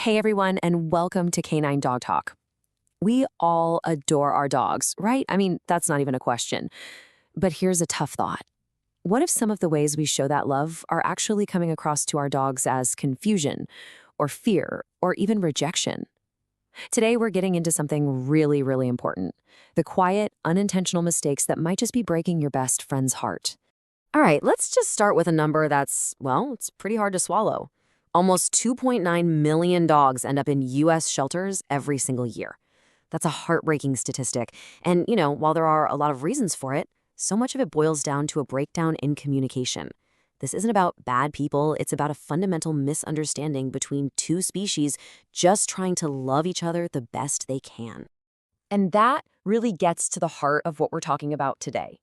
Hey everyone, and welcome to Canine Dog Talk. We all adore our dogs, right? I mean, that's not even a question. But here's a tough thought. What if some of the ways we show that love are actually coming across to our dogs as confusion, or fear, or even rejection? Today, we're getting into something really, really important: the quiet, unintentional mistakes that might just be breaking your best friend's heart. All right, let's just start with a number that's, well, it's pretty hard to swallow. Almost 2.9 million dogs end up in U.S. shelters every single year. That's a heartbreaking statistic. And, while there are a lot of reasons for it, so much of it boils down to a breakdown in communication. This isn't about bad people, it's about a fundamental misunderstanding between two species just trying to love each other the best they can. And that really gets to the heart of what we're talking about today.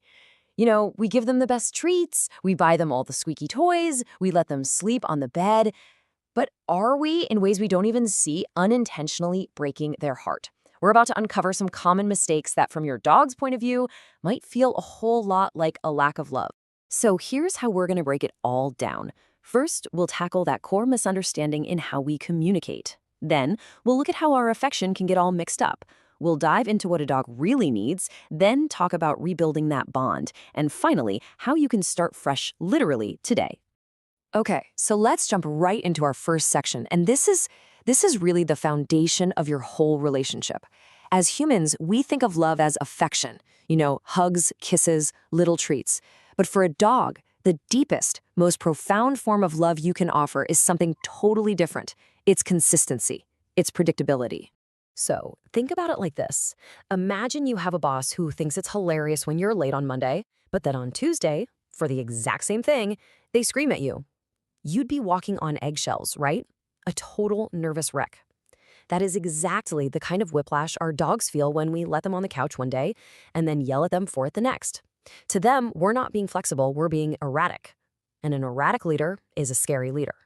We give them the best treats, we buy them all the squeaky toys, we let them sleep on the bed. But are we, in ways we don't even see, unintentionally breaking their heart? We're about to uncover some common mistakes that, from your dog's point of view, might feel a whole lot like a lack of love. So here's how we're going to break it all down. First, we'll tackle that core misunderstanding in how we communicate. Then, we'll look at how our affection can get all mixed up. We'll dive into what a dog really needs, then talk about rebuilding that bond, and finally, how you can start fresh literally today. Okay, so let's jump right into our first section, and this is really the foundation of your whole relationship. As humans, we think of love as affection, hugs, kisses, little treats. But for a dog, the deepest, most profound form of love you can offer is something totally different. It's consistency. It's predictability. So think about it like this. Imagine you have a boss who thinks it's hilarious when you're late on Monday, but then on Tuesday, for the exact same thing, they scream at you. You'd be walking on eggshells, right? A total nervous wreck. That is exactly the kind of whiplash our dogs feel when we let them on the couch one day and then yell at them for it the next. To them, we're not being flexible, we're being erratic. And an erratic leader is a scary leader.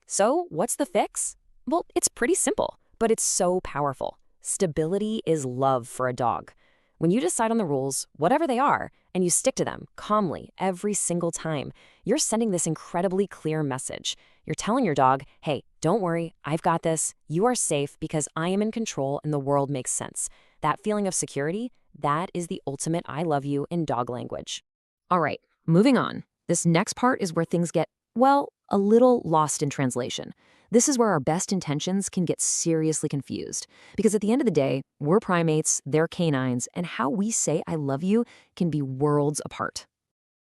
So what's the fix? Well, it's pretty simple, but it's so powerful. Stability is love for a dog. When you decide on the rules, whatever they are, and you stick to them calmly every single time, you're sending this incredibly clear message. You're telling your dog, hey, don't worry, I've got this. You are safe because I am in control and the world makes sense. That feeling of security, that is the ultimate I love you in dog language. All right, moving on. This next part is where things get, well, a little lost in translation. This is where our best intentions can get seriously confused. Because at the end of the day, we're primates, they're canines, and how we say I love you can be worlds apart.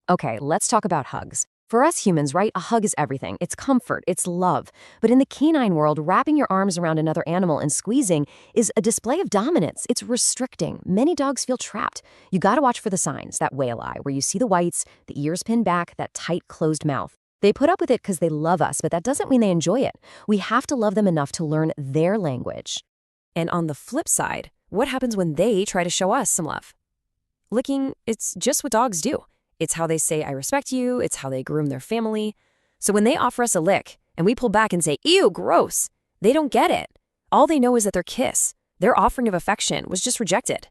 Okay, let's talk about hugs. For us humans, right, a hug is everything. It's comfort, it's love. But in the canine world, wrapping your arms around another animal and squeezing is a display of dominance. It's restricting. Many dogs feel trapped. You gotta watch for the signs, that whale eye, where you see the whites, the ears pinned back, that tight, closed mouth. They put up with it because they love us, but that doesn't mean they enjoy it. We have to love them enough to learn their language. And on the flip side, what happens when they try to show us some love? Licking, it's just what dogs do. It's how they say, I respect you. It's how they groom their family. So when they offer us a lick and we pull back and say, ew, gross, they don't get it. All they know is that their kiss, their offering of affection, was just rejected.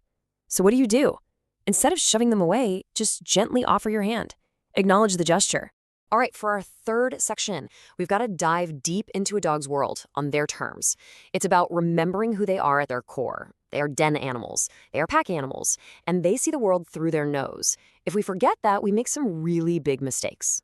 So what do? Instead of shoving them away, just gently offer your hand. Acknowledge the gesture. All right, for our third section, we've got to dive deep into a dog's world on their terms. It's about remembering who they are at their core. They are den animals, they are pack animals, and they see the world through their nose. If we forget that, we make some really big mistakes.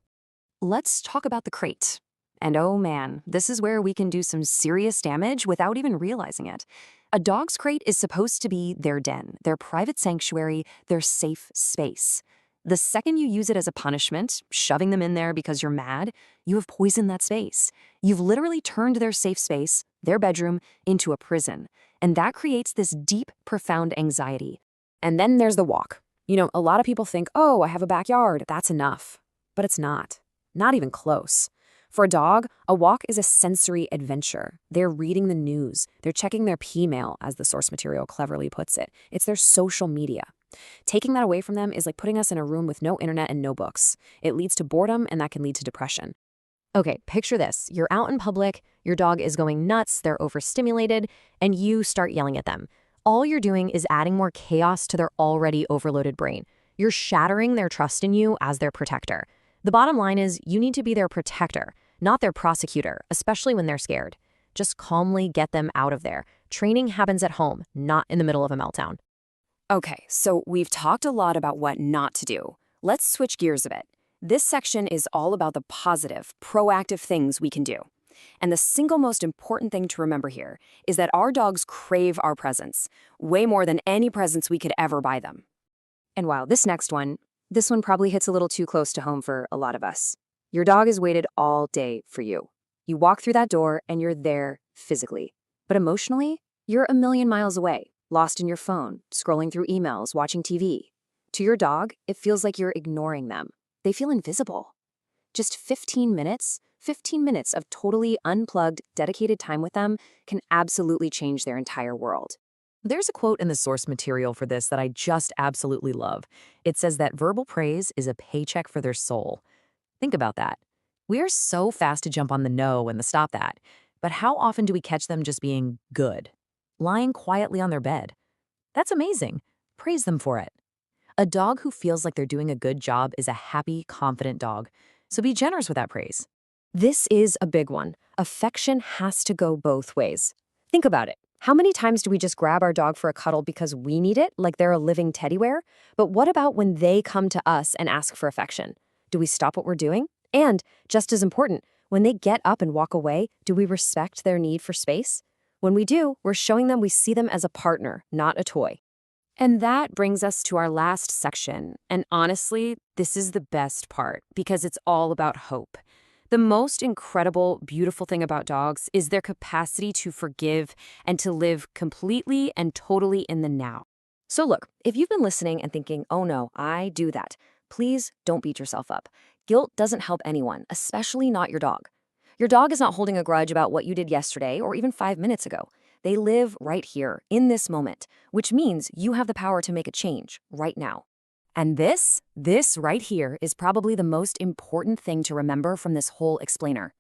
Let's talk about the crate. And oh man, this is where we can do some serious damage without even realizing it. A dog's crate is supposed to be their den, their private sanctuary, their safe space. The second you use it as a punishment, shoving them in there because you're mad, you have poisoned that space. You've literally turned their safe space, their bedroom, into a prison. And that creates this deep, profound anxiety. And then there's the walk. A lot of people think, oh, I have a backyard, that's enough. But it's not. Not even close. For a dog, a walk is a sensory adventure. They're reading the news. They're checking their P-mail, as the source material cleverly puts it. It's their social media. Taking that away from them is like putting us in a room with no internet and no books. It leads to boredom, and that can lead to depression. Okay, picture this. You're out in public, your dog is going nuts, they're overstimulated, and you start yelling at them. All you're doing is adding more chaos to their already overloaded brain. You're shattering their trust in you as their protector. The bottom line is you need to be their protector, not their prosecutor, especially when they're scared. Just calmly get them out of there. Training happens at home, not in the middle of a meltdown. Okay, so we've talked a lot about what not to do. Let's switch gears a bit. This section is all about the positive, proactive things we can do. And the single most important thing to remember here is that our dogs crave our presence, way more than any presents we could ever buy them. And wow, this one probably hits a little too close to home for a lot of us. Your dog has waited all day for you. You walk through that door and you're there physically. But emotionally, you're a million miles away, lost in your phone, scrolling through emails, watching TV. To your dog, it feels like you're ignoring them. They feel invisible. Just 15 minutes of totally unplugged, dedicated time with them can absolutely change their entire world. There's a quote in the source material for this that I just absolutely love. It says that verbal praise is a paycheck for their soul. Think about that. We are so fast to jump on the no and the stop that, but how often do we catch them just being good, lying quietly on their bed? That's amazing. Praise them for it. A dog who feels like they're doing a good job is a happy, confident dog, so be generous with that praise. This is a big one. Affection has to go both ways. Think about it. How many times do we just grab our dog for a cuddle because we need it, like they're a living teddy bear? But what about when they come to us and ask for affection? Do we stop what we're doing? And, just as important, when they get up and walk away, do we respect their need for space? When we do, we're showing them we see them as a partner, not a toy. And that brings us to our last section. And honestly, this is the best part because it's all about hope. The most incredible, beautiful thing about dogs is their capacity to forgive and to live completely and totally in the now. So look, if you've been listening and thinking, oh no, I do that, please don't beat yourself up. Guilt doesn't help anyone, especially not your dog. Your dog is not holding a grudge about what you did yesterday or even 5 minutes ago. They live right here, in this moment, which means you have the power to make a change right now. And this right here is probably the most important thing to remember from this whole explainer.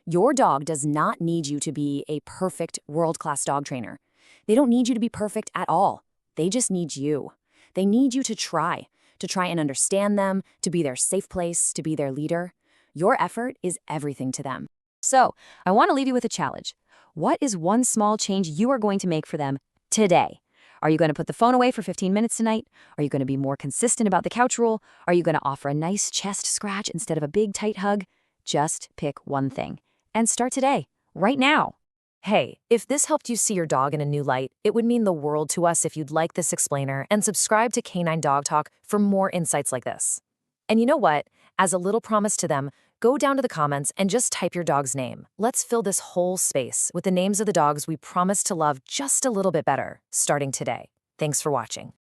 Your dog does not need you to be a perfect world-class dog trainer. They don't need you to be perfect at all. They just need you. They need you to try and understand them, to be their safe place, to be their leader. Your effort is everything to them. So, I want to leave you with a challenge. What is one small change you are going to make for them today? Are you going to put the phone away for 15 minutes tonight? Are you going to be more consistent about the couch rule? Are you going to offer a nice chest scratch instead of a big tight hug? Just pick one thing and start today, right now. Hey, if this helped you see your dog in a new light, it would mean the world to us if you'd like this explainer and subscribe to Canine Dog Talk for more insights like this. And you know what? As a little promise to them, go down to the comments and just type your dog's name. Let's fill this whole space with the names of the dogs we promise to love just a little bit better, starting today. Thanks for watching.